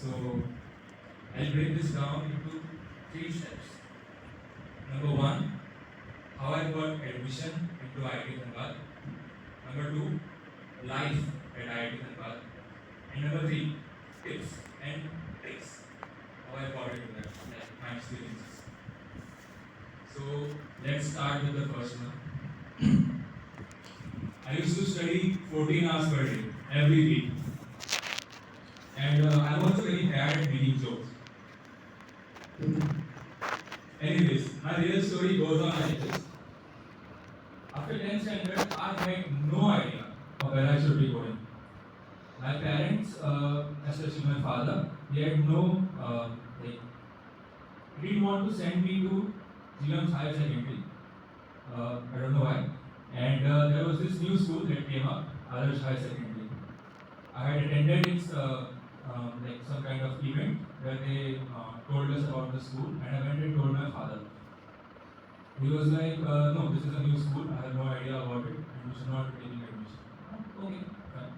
So I'll break this down into three steps. Number one, how I got admission into IIT Dhanbad. Number two, life at IIT Dhanbad. And number three, tips and tricks. How I got into that, like my experiences. So let's start with the first one. I used to study 14 hours per day, every week. And I'm also very bad at making jokes. Anyways, my real story goes on like this. After 10th standard, I had no idea of where I should be going. My parents, especially my father, he had no, he didn't want to send me to GM's higher secondary. I don't know why. And there was this new school that came up, Adarsh High Secondary. I had attended its like some kind of event where they told us about the school, and I went and told my father. He was like, no, this is a new school, I have no idea about it, and you should not be taking admission. Okay, fine.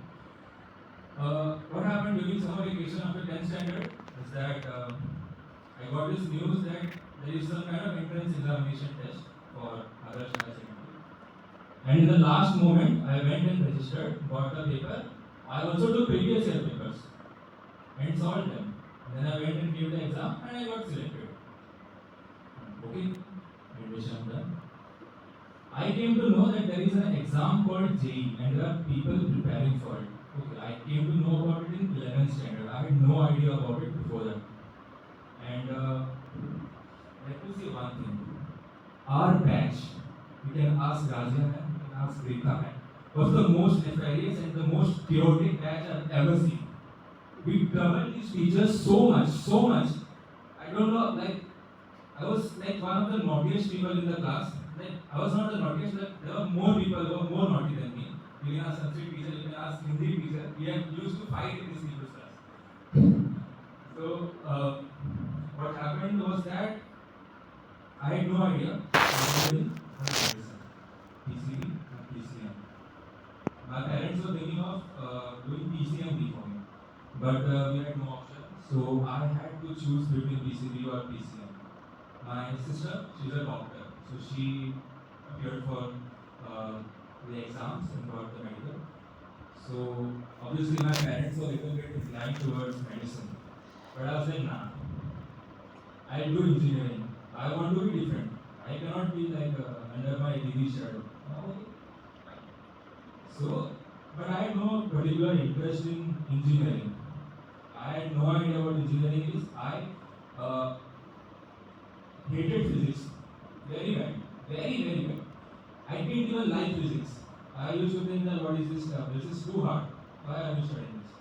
What happened during summer vacation after 10th standard is that I got this news that there is some kind of entrance examination test for Adarsh High Secondary. And in the last moment, I went and registered, got the paper. I also took previous year papers and solved them. Then I went and gave the exam and I got selected. Okay, admission done. I came to know that there is an exam called JEE and there are people preparing for it. Okay, I came to know about it in 11th standard. I had no idea about it before that. And let me say one thing. Our batch, you can ask Razia man, you can ask Rekha man, was the most nefarious and the most chaotic batch I've ever seen. We troubled these teachers so much. I don't know, like, I was like one of the naughtiest people in the class. Like, I was not the naughtiest, but there were more people who were more naughty than me. You can ask Sanskrit teacher, you can ask Hindi teacher. We had used to fight in this people's class. So, what happened was that I had no idea. PCB and PCM. My parents were thinking of doing PCMB for me, but we had no option. So I had to choose between PCB or PCM. My sister, she's a doctor, so she appeared for the exams and got the medical. So obviously my parents were a little bit inclined towards medicine, but I was like, nah, I'll do engineering. I want to be different. I cannot be like under my degree shadow. Okay. So, but I had no particular interest in engineering. I had no idea what engineering is. I hated physics very bad, very bad. I didn't even like physics. I used to think that what is this stuff? This is too hard. Why are you studying this?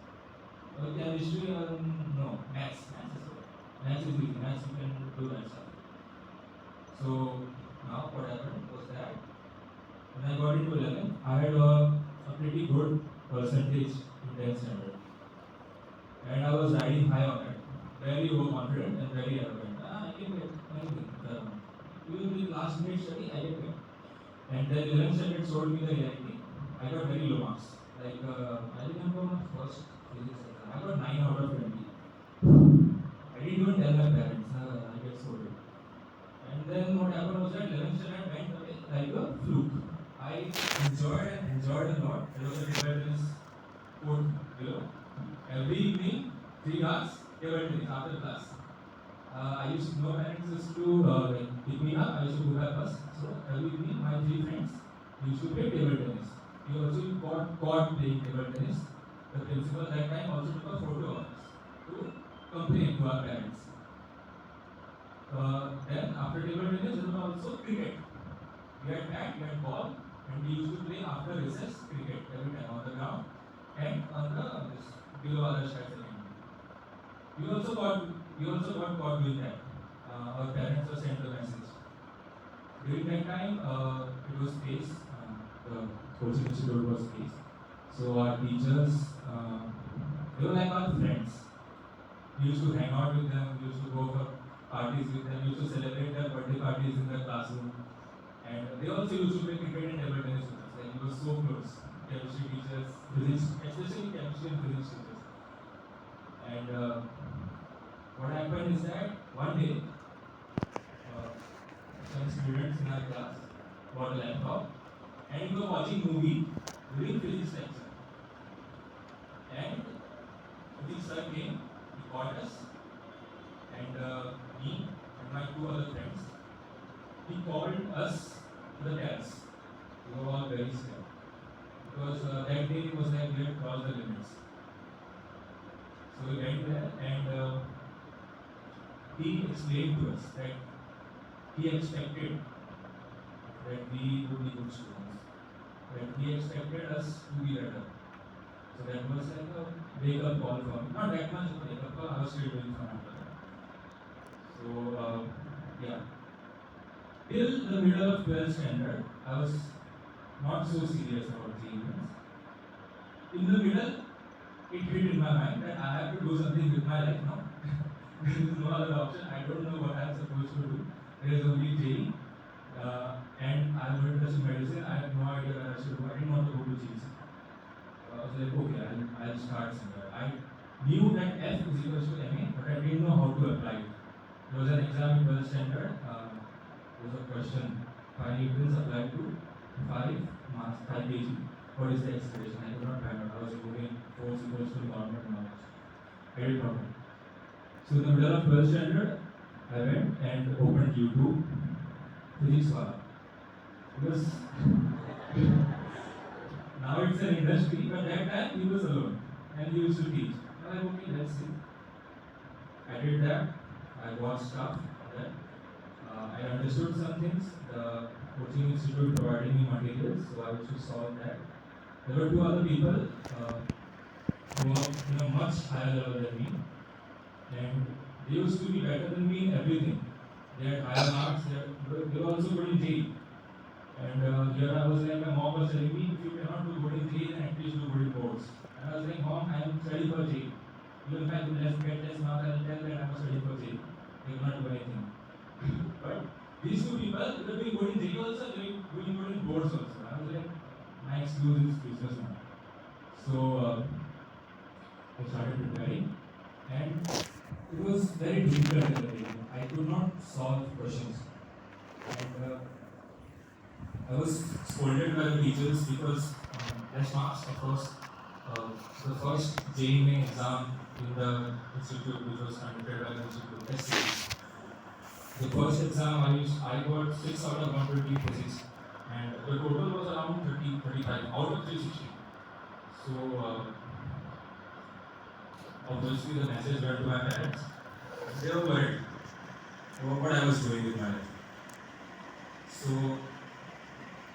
Chemistry, no, maths. Maths is easy. Maths you can do that stuff. So now what happened was that when I got into 11, I had a pretty good percentage in 10th standard. And I was riding high on it. Very overconfident and very arrogant. I can get anything. Even with last minute study, I get it. And then 11th standard showed me the reality. I got very low marks. Like, I remember my first physics exam. I got 9 out of 20. I didn't even tell my parents. I get scolded. And then what happened was that 11th standard went away like a fluke. I enjoyed a lot. There was a table tennis court below. Every evening, 3 hours, table tennis after class. I used to, my parents used to like pick me up. I used to go by bus. So every evening, my 3 friends used to play table tennis. We also got caught playing table tennis. The principal that time also took a photo of us to complain to our parents. Then after table tennis, there was also cricket. We had bat, we had ball, and we used to play after recess cricket every time on the ground and on the this below other sides again. We also got caught doing that. Our parents were sent a message. During that time, it was space. The coaching institute was space. So our teachers, they were like our friends. We used to hang out with them. We used to go for parties with them. We used to celebrate their birthday parties in the classroom. And they also used to play cricket and table tennis with us. Like, we were so close. Chemistry teachers, physics, especially chemistry and physics teachers. And happened is that one day, some students in our class got a laptop and we were watching movie during physics lecture. And physics sir came, he called us, and me and my two other friends, he called us to the terrace. We were all very scared because that day it was like we had crossed the limits. So we went there and he explained to us that he expected that we would be good students, that he expected us to be better. So that was like a wake up call for me. Not that much of a wake up call, I was still doing fine after that. So, yeah. Till the middle of 12th standard, I was not so serious about the events. In the middle, it hit in my mind that I have to do something with my life now. There is no other option. I don't know what I am supposed to do. There is only JEE. And I am interested in medicine. I have no idea what I should do. I didn't want to go to GC. I was like, okay, I'll start somewhere. I knew that F is equals to MA, but I didn't know how to apply it. There was an exam in 12th standard. There was a question: 5 Newtons applied to 5 mass, 5 kg. What is the acceleration? I could not find out. I was moving force equals to normal knowledge. Very problem. So in the middle of 12th standard, I went and opened YouTube physics wala. Because now it's an industry, but that time he was alone and he used to teach. I was like, okay, let's see. I did that. I watched stuff on that. I understood some things. The coaching institute provided me materials, so I used to solve that. There were two other people who were much higher level than me, and they used to be better than me in everything. They had higher marks. They were also good in JEE. And here I was like, my mom was telling me, if you cannot do good in JEE, then at least do good in boards. And I was like, Mom, I am studying for JEE. Even if I get less marks, I will tell that I am studying for JEE. They cannot do anything. But these two people, they were doing good in JEE also, they were doing good in boards also. I was like, my excuse is useless now. So I started preparing, and it was very difficult in the beginning. I could not solve questions. And I was scolded by the teachers because less marks, of course. The first JEE main exam in the institute, which was conducted by the institute, SC. The first exam I got 6 out of 120 physics, and the total was around 35 out of 360. So obviously the message went to my parents. They were worried about what I was doing with my life. So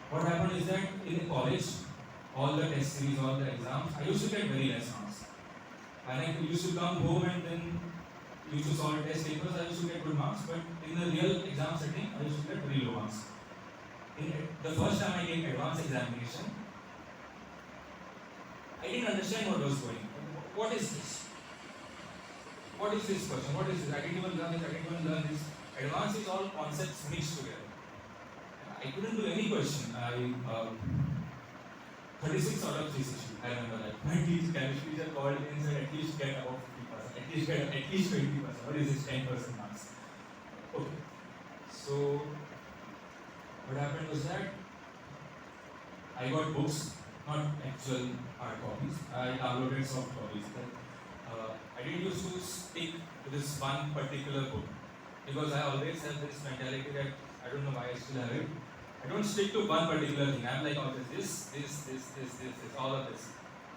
what happened is that in college, all the test series, all the exams, I used to get very less marks. And I used to come home and then used to solve test papers, I used to get good marks, but in the real exam setting, I used to get very low marks. The first time I gave advanced examination, I didn't understand what was going on. What is this? What is this question? What is this? I didn't even learn this, I didn't even learn this. Advanced is all concepts mixed together. I couldn't do any question. 36 out of 360, I remember that. My chemistry teacher called me and said, at least get above 50%, at least 20%. What is this 10% marks? Okay. So, what happened was that I got books, not actual hard copies. I downloaded soft copies. I didn't used to stick to this one particular book because I always have this mentality that I don't know why I still have it. I don't stick to one particular thing. I'm like, oh, this, all of this.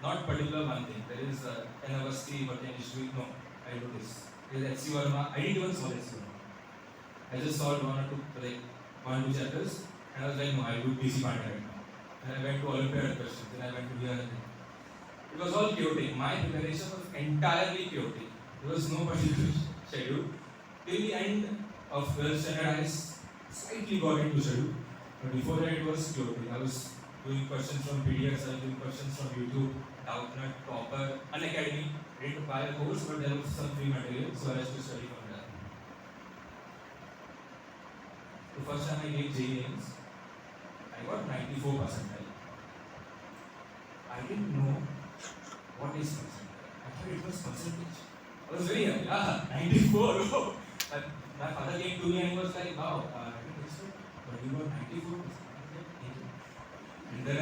Not particular one thing. There is university, but then history. No, I do this. There is HC Verma. I didn't even solve HC Verma. I just solved one or two chapters, and I was like, no, I do PC Panda right now. And I went to Olympiad questions, then I went to here and there. It was all chaotic. My preparation was entirely chaotic. There was no particular schedule. Till the end of 12th standard, I slightly got into schedule. But before that, it was chaotic. I was doing questions from PDFs, I was doing questions from YouTube, Doubtnut, Copper, Unacademy. I didn't buy a course, but there was some free material, so I had to study from that. The first time I gave JEE mains, I got 94%. I didn't know what is percentile. I thought it was percentage. I was very happy. 94. Oh. And my father came to me and he was like, wow, I didn't expect, but you got 94. And then I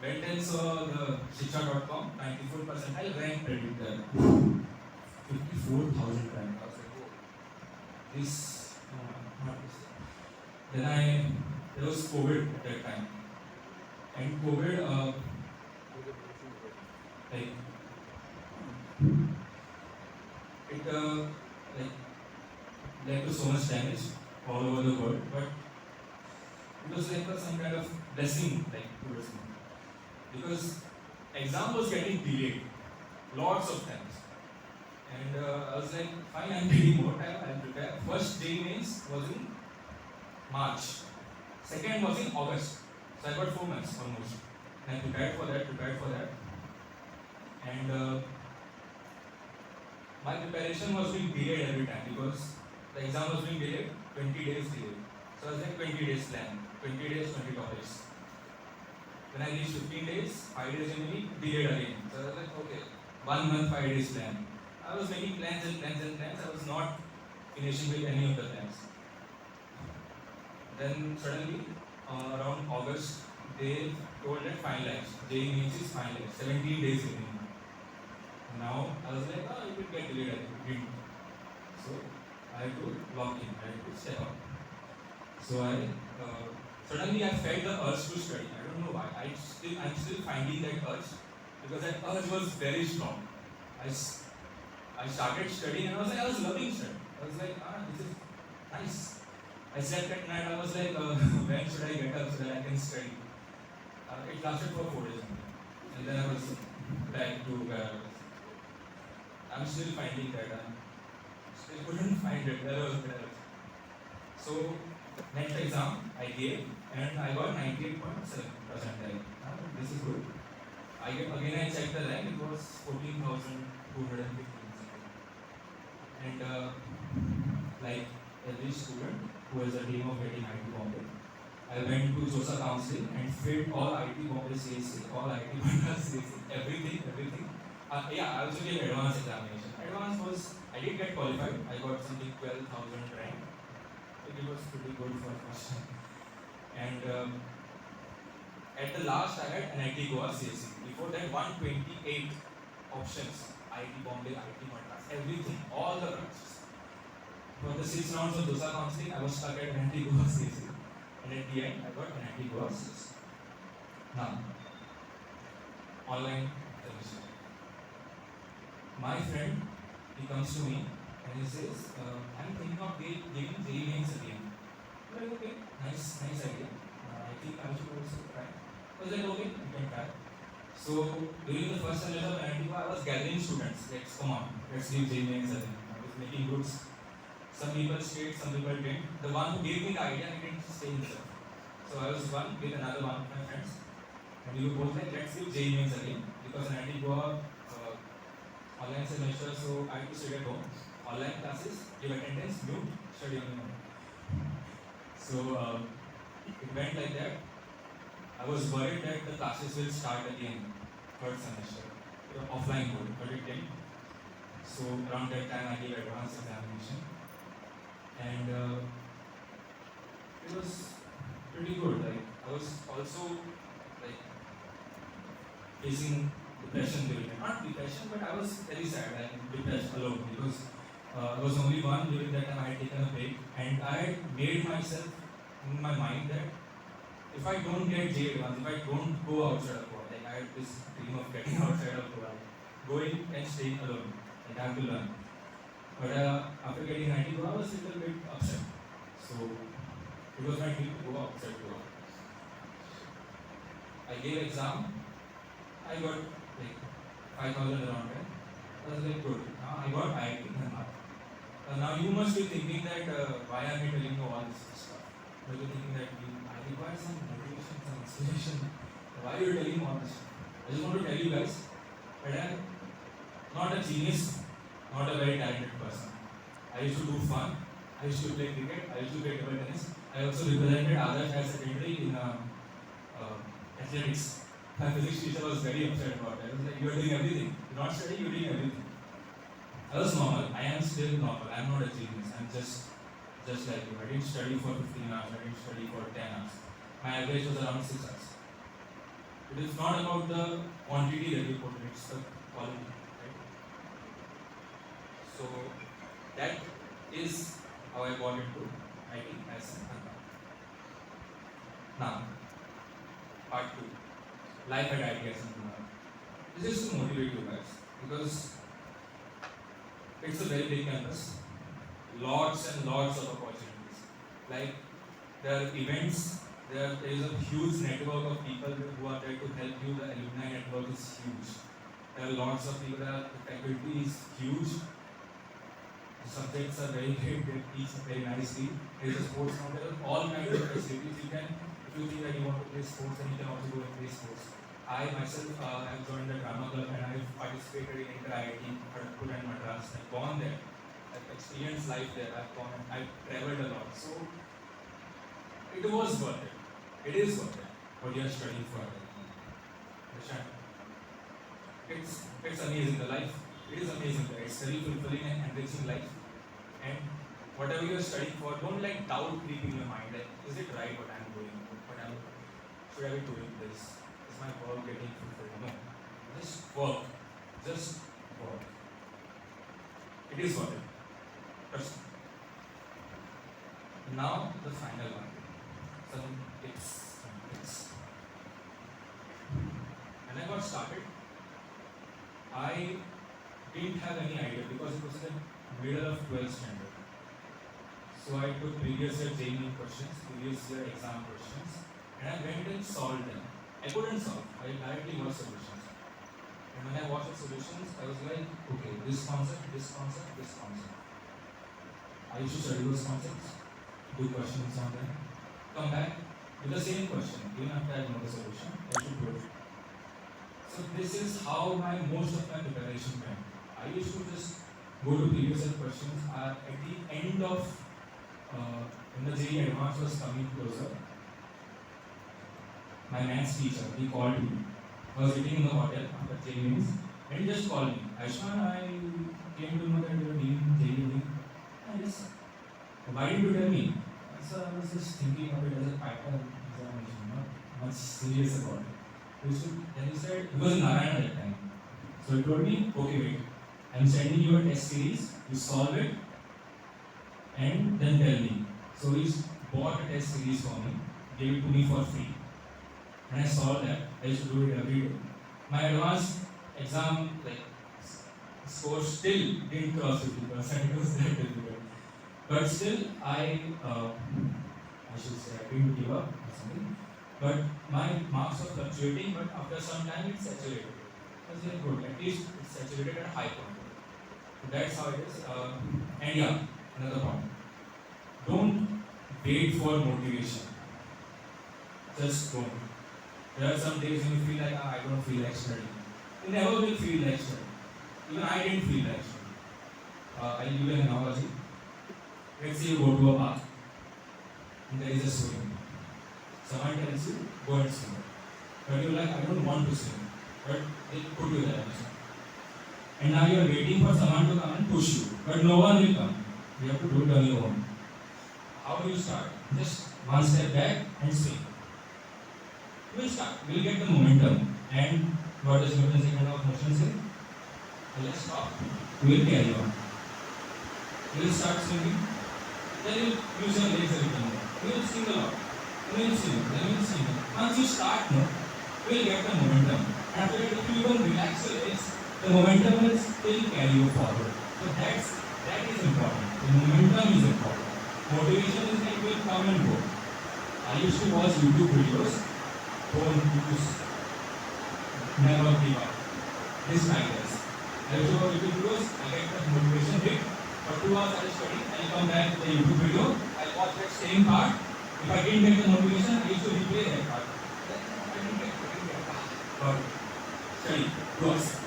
went and saw the Shiksha.com, 94 percentile rank predictor. 54,000 rank. I was like, oh, this, not this. Then there was COVID at that time. And COVID, like, it like led to so much damage all over the world, but it was like some kind of blessing, like towards me, because exam was getting delayed, lots of times, and I was like, fine, I'm getting more time, I'll prepare. First day mains was in March, second was in August, so I got 4 months almost, and I prepared for that, and my preparation was being delayed every time because the exam was being delayed, 20 days delayed. So I was like 20 days plan, 20 days, 20 topics. When I reached 15 days, 5 days in a week, delayed again. So I was like, okay, 1 month, 5 days plan. I was making plans and plans and plans. I was not finishing with any of the plans. Then suddenly, around August, they told that finalized. JEE Mains is finalized, 17 days remaining. Now I was like, oh, it will get delayed again. So I had to lock in, I had to step up. So suddenly I felt the urge to study. I don't know why. I'm still finding that urge because that urge was very strong. I started studying and I was loving studying. I was like, this is nice. I slept at night. I was like, when should I get up so that I can study? It lasted for 4 days, and then I was back to where I was. I'm still finding that. I still couldn't find it. There was. So next exam I gave and I got 98.7 percentile. This is good. Again I checked the rank. It was 14,215. And like every student who has a dream of getting IT Bombay, I went to JOSA counseling and filled all IT Bombay CSC, all IT Bombay CSC, everything. I also gave advanced examination. Advanced was, I did get qualified. I got something 12,000 rank. It was pretty good for first time. And at the last, I had NIT Goa CSC. Before that, 128 options. IT Bombay, IT Madras, everything, all the branches. For the 6 rounds of JOSA counseling, I was stuck at NIT Goa CSC. And at the end, I got NIT Goa CSC. Now, online television. My friend, he comes to me and he says, I'm thinking of giving JEE Mains again. I'm like, okay, nice idea. I think I should also try. I was like, okay, you can try. So during the first semester of NIT, I was gathering students. Let's give JEE Mains again. I was making groups. Some people stayed, some people didn't. The one who gave me the idea, he didn't stay himself. So I was one with another one of my friends. And we were both like, let's give JEE Mains again. Because NIT Goa online semester, so I had to sit at home. Online classes, give attendance, mute, study on your own. So it went like that. I was worried that the classes will start again, third semester, offline mode, but it didn't. So around that time I gave advanced examination. And it was pretty good. Like I was also like facing depression during it. Not depression, but I was very sad, like depressed alone because I was only one during that time. I had taken a break and I had made myself in my mind that if I don't get JEE Advanced, if I don't go outside of Goa, like I had this dream of getting outside of Goa, going and staying alone, like I have to learn. But after getting 90 Goa, I was a little bit upset. So it was my dream to go outside Goa. I gave exam. I got like 5,000 around it. I was like, good. Now I got IIT Dhanbad. Now you must be thinking that why am I telling you all this stuff? But you're thinking that I require some motivation, some inspiration. Why are you telling me all this stuff? I just want to tell you guys that I'm not a genius, not a very talented person. I used to do fun. I used to play cricket. I used to play table tennis. I also represented Adarsh Higher Secondary in athletics. My physics teacher was very upset about that. I was like, you're doing everything. You're not studying, you're doing everything. I was normal. I am still normal. I'm not a genius. I'm just like you. I didn't study for 15 hours. I didn't study for 10 hours. My average was around 6 hours. It is not about the quantity that you put in, it's the quality, right? So that is how I got into IT as an unknown. Now, part 2. Life at IT as an unknown. This is to motivate you guys because it's a very big campus. Lots and lots of opportunities. Like there are events, there is a huge network of people who are there to help you. The alumni network is huge. There are lots of people, the faculty is huge. The subjects are very great, they teach very nicely. There is a sports now, there are all kinds of facilities. You can, if you think that you want to play sports, then you can also go and play sports. I myself have joined the drama club and I've participated in inter-IIT, Kharagpur and Madras. I've gone there. I've experienced life there. I've traveled a lot. So it was worth it. It is worth it. What you are studying for. Understand? It's amazing. The life. It is amazing. It's very fulfilling and enriching life. And whatever you are studying for, don't let doubt creep in your mind. Like, is it right what I'm doing? Should I be doing this? Is my work getting fulfilled? No. Just work. Just work. It is worth it. Trust me. Now the final one. Some tips. When I got started, I didn't have any idea because it was the middle of 12th standard. So I took previous year JEE questions, previous year exam questions, and I went and solved them. I couldn't solve. I directly watched solutions. And when I watched the solutions, I was like, okay, this concept. I used to study those concepts, do questions on them, come back with the same question, even after I know the solution, I should do it. So this is how most of my preparation went. I used to just go to previous year questions. At the end of, when the JEE advance was coming closer, my maths teacher, he called me. I was sitting in the hotel after JEE and he just called me. Ayushman, I came to know that you were doing JEE. Yes. Why didn't you tell me? So I was just thinking of it as a pattern examination, not much serious about it. Then he said, it was in Narayana that time. So he told me, okay, wait, I'm sending you a test series, you solve it, and then tell me. So he bought a test series for me, gave it to me for free. And I solved that. I used to do it every day. My advanced exam score still didn't cross 50%. It was that difficult. But still, I should say I didn't give up or something. But my marks were fluctuating, but after some time it saturated. It was very good. At least it saturated at a high point. So that's how it is. And yeah, another point. Don't wait for motivation. Just don't. There are some days when you feel like, I don't feel like studying. You never will feel like studying. Even I didn't feel like studying. I'll give you an analogy. Let's say you go to a park and there is a swimming. Someone tells you, go and swim. But you're like, I don't want to swim. But they put you there. And now you're waiting for someone to come and push you. But no one will come. You have to do it on your own. How do you start? Just one step back and swim. You will start. You will get the momentum. And what does Newton's second law of motion say? Let's stop. You will carry on. You will start swimming. Then you will use your legs a little more. You will sing a lot. Then you will sing. Once you start, you will get the momentum. After that, if you even relax your legs, the momentum will still carry you forward. So that is important. The momentum is important. Motivation is like will come and go. I used to watch YouTube videos. Don't use. Never give up. This matters. I used to watch YouTube videos. I get the motivation hit. For 2 hours I study, I'll come back to the YouTube video, I'll watch that same part. If I didn't get the motivation, I used to replay that part. I didn't get but study, 2 hours.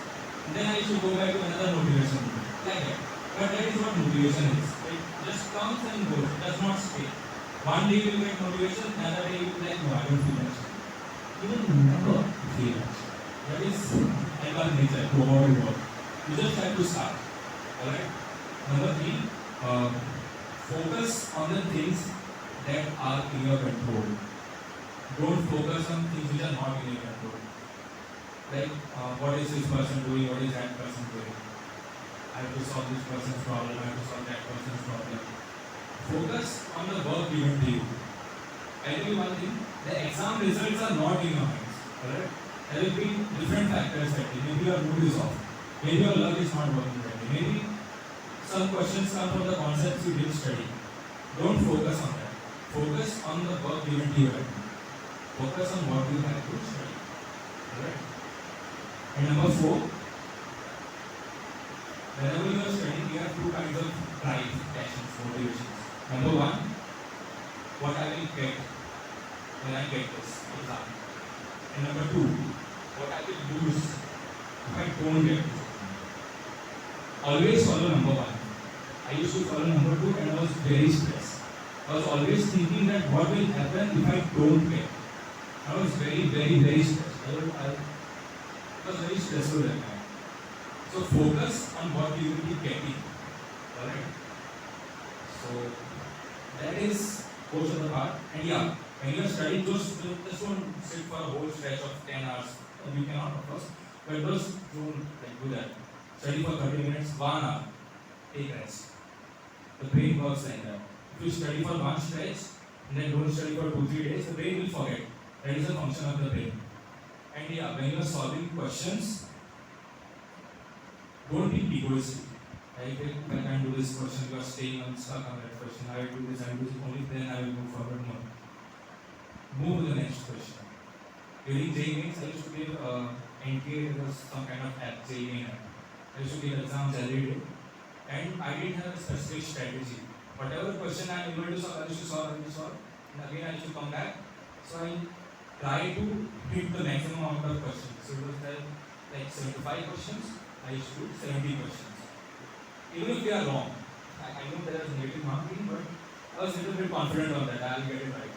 And then I used to go back to another motivation, like that. But that is what motivation is. It just comes and goes, it does not stay. One day you will get motivation, another day you will be like, no, I don't feel like studying. You will never feel like studying. That is human nature, to avoid work. You just have to start. Alright. Number three, uh, focus on the things that are in your control. Don't focus on things which are not in your control. Like, what is this person doing? What is that person doing? I have to solve this person's problem. I have to solve that person's problem. Focus on the work given to you. I tell you one thing: the exam results are not in your hands. Alright? There will be different factors that maybe your mood is off. Maybe your luck is not working right. Maybe some questions come from the concepts you didn't study. Don't focus on that. Focus on the work given to you right now. Focus on what you have to study. Alright? And number four, whenever you are studying, you have two kinds of drive, passions, motivations. Number one, what I will get when I get this exam. And number two, what I will lose if I don't get this exam. Always follow number one. I used to follow number two and I was very stressed. I was always thinking that what will happen if I don't get. I was very stressed. It was very stressful that time. So focus on what you will be getting. Alright? So that is most of the part. And yeah, when you are studying, just don't sit for a whole stretch of 10 hours. You cannot, of course, but just don't do that. Study for 30 minutes, 1 hour. Take rest. The brain works like that. If you study for one stretch and then don't study for 2-3 days, the brain will forget. That is a function of the brain. And yeah, when you are solving questions, don't be egoistic. Like, if I can't do this question, you are staying stuck on that question. I will do this, only then I will move forward more. Move to the next question. During JEE I used to give NTA, there was some kind of app, JEE app. I used to give exams every day. And I didn't have a specific strategy. Whatever question I am able to solve, I used to solve. And again I used to come back. So I try to hit the maximum amount of questions. So it was like 75 questions, I used to do 70 questions. Even if they are wrong, I know there is negative marking, but I was a little bit confident on that, I will get it right.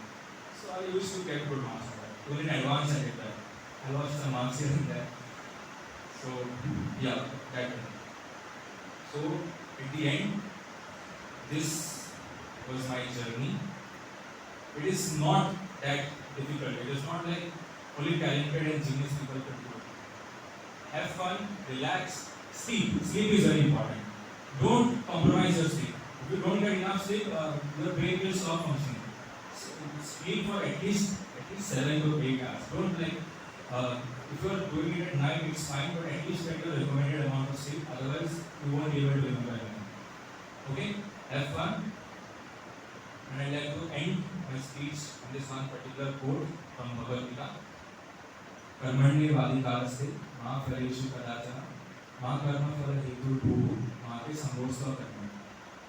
So I used to get good marks on that. Even in advance I did that. I lost some marks here and there. So yeah, that one. So at the end, this was my journey. It is not that difficult. It is not like only talented and genius people can do it. Have fun, relax, sleep. Sleep is very important. Don't compromise your sleep. If you don't get enough sleep, your brain will stop functioning. So, sleep for at least 7 to 8 hours. Don't if you are doing it at night, it's fine, but at least get your recommended amount of sleep. Otherwise, you won't be able to remember anything. Okay? Have fun. And I'd like to end my speech on this one particular quote from Bhagavad Gita. Karmanye vadikaraste ma phareshu kadachana ma karma phala hetu bhuhu ma te sambosta karma.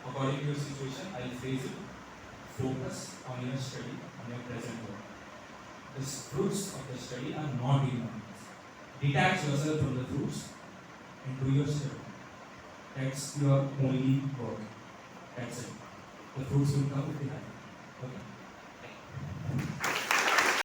According to your situation, I'll phrase it. Focus on your study, on your present work. The fruits of the study are not in your hands. Detach yourself from the fruits and do your study. That's your only work. That's it. The fruits will come if you have it. Okay.